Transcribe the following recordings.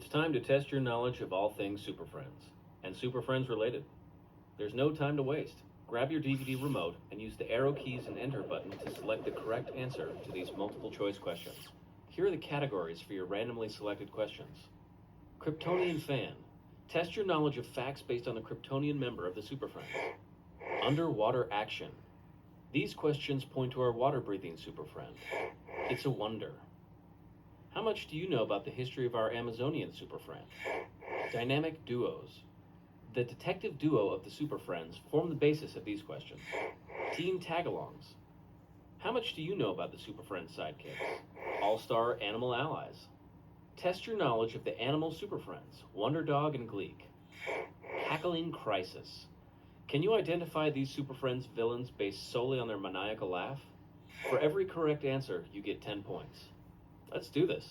time to test your knowledge of all things Superfriends, and Superfriends related. There's no time to waste. Grab your DVD remote and use the arrow keys and enter button to select the correct answer to these multiple choice questions. Here are the categories for your randomly selected questions. Kryptonian fan. Test your knowledge of facts based on the Kryptonian member of the Superfriends. Underwater action. These questions point to our water-breathing Superfriend. It's a wonder. How much do you know about the history of our Amazonian Superfriend? Dynamic duos. The detective duo of the Superfriends form the basis of these questions. Teen tagalongs. How much do you know about the Superfriend sidekicks? All-star animal allies. Test your knowledge of the animal Superfriends, Wonder Dog and Gleek. Cackling crisis. Can you identify these Superfriends villains based solely on their maniacal laugh? For every correct answer, you get 10 points. Let's do this.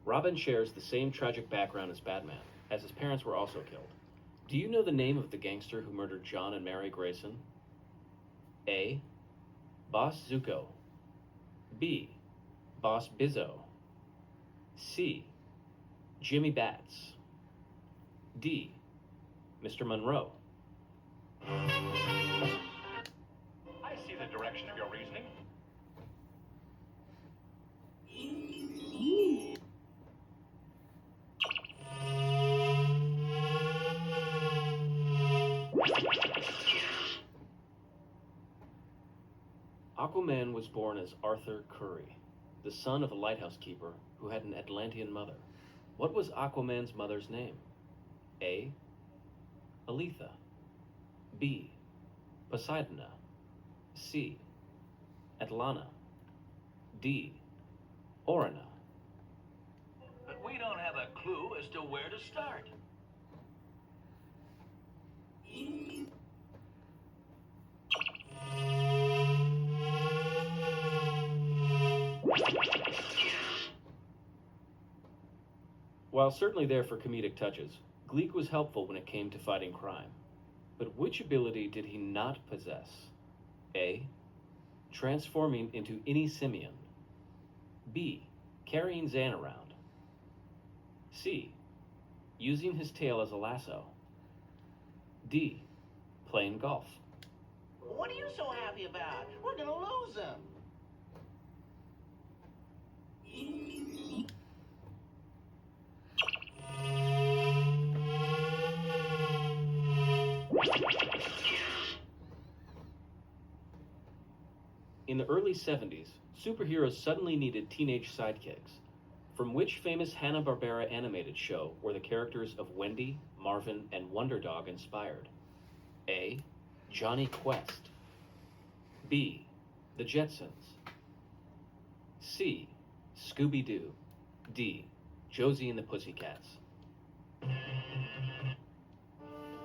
Robin shares the same tragic background as Batman, as his parents were also killed. Do you know the name of the gangster who murdered John and Mary Grayson? A. Boss Zuko. B. Boss Bizzo. C. Jimmy Bats. D. Mr. Monroe. I see the direction of your reasoning. Aquaman was born as Arthur Curry, the son of a lighthouse keeper who had an Atlantean mother. What was Aquaman's mother's name? A. Aletha. B. Poseidona. C. Atlana. D. Orina. But we don't have a clue as to where to start. While certainly there for comedic touches, Gleek was helpful when it came to fighting crime. But which ability did he not possess? A. Transforming into any simian. B. Carrying Zan around. C. Using his tail as a lasso. D. Playing golf. What are you so happy about? We're gonna lose him. In the early 70s, superheroes suddenly needed teenage sidekicks. From which famous Hanna-Barbera animated show were the characters of Wendy, Marvin, and Wonder Dog inspired? A. Johnny Quest. B. The Jetsons. C. Scooby-Doo. D. Josie and the Pussycats. You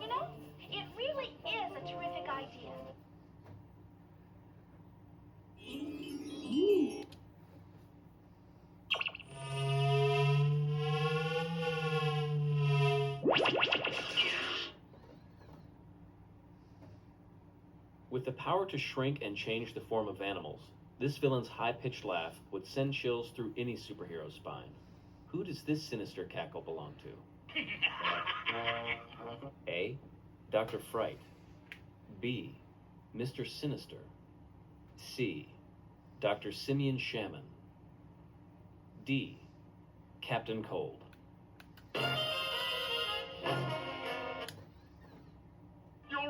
know, it really is a terrific idea. With the power to shrink and change the form of animals, this villain's high-pitched laugh would send chills through any superhero's spine. Who does this sinister cackle belong to? A. Dr. Fright. B. Mr. Sinister. C. Dr. Simeon Shaman. D. Captain Cold. You're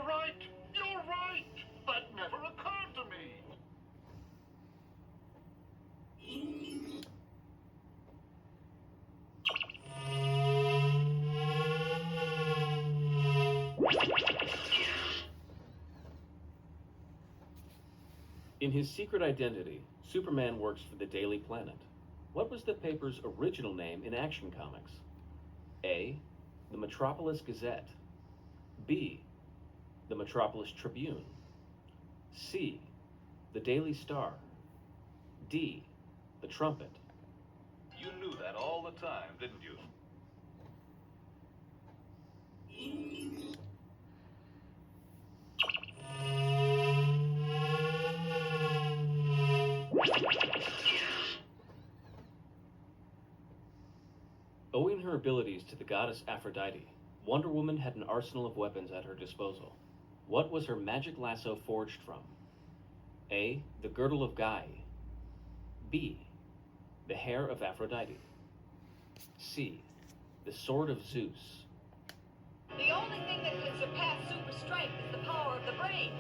right! You're right! That never occurred to me! In his secret identity, Superman works for the Daily Planet. What was the paper's original name in Action Comics? A. The Metropolis Gazette. B. the Metropolis Tribune. C, the Daily Star. D, the Trumpet. You knew that all the time, didn't you? Owing her abilities to the goddess Aphrodite, Wonder Woman had an arsenal of weapons at her disposal. What was her magic lasso forged from? A, the girdle of Gaia. B, the hair of Aphrodite. C, the sword of Zeus. The only thing that can surpass super strength is the power of the brain.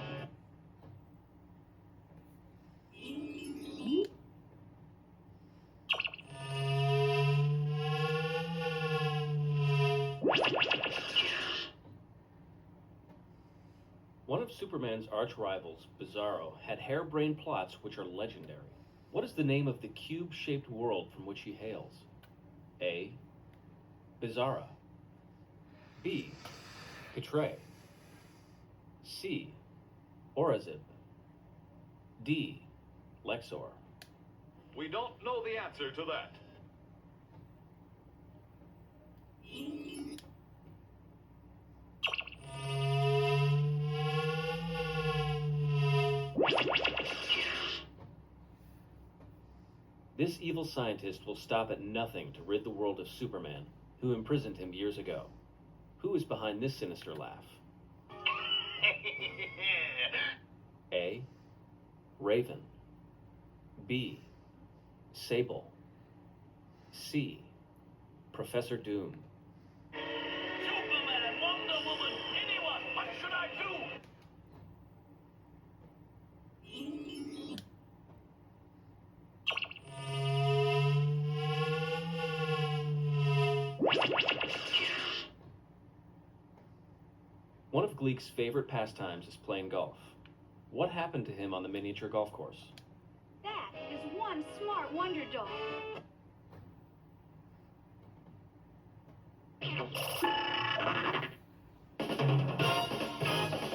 One of Superman's arch-rivals, Bizarro, had harebrained plots which are legendary. What is the name of the cube-shaped world from which he hails? A, Bizarra. B, Katray. C, Orazib. D, Lexor. We don't know the answer to that. This evil scientist will stop at nothing to rid the world of Superman, who imprisoned him years ago. Who is behind this sinister laugh? A, Raven. B, Sable. C, Professor Doom. Superman, Wonder Woman, anyone, what should I do? One of Gleek's favorite pastimes is playing golf. What happened to him on the miniature golf course? That is one smart wonder dog.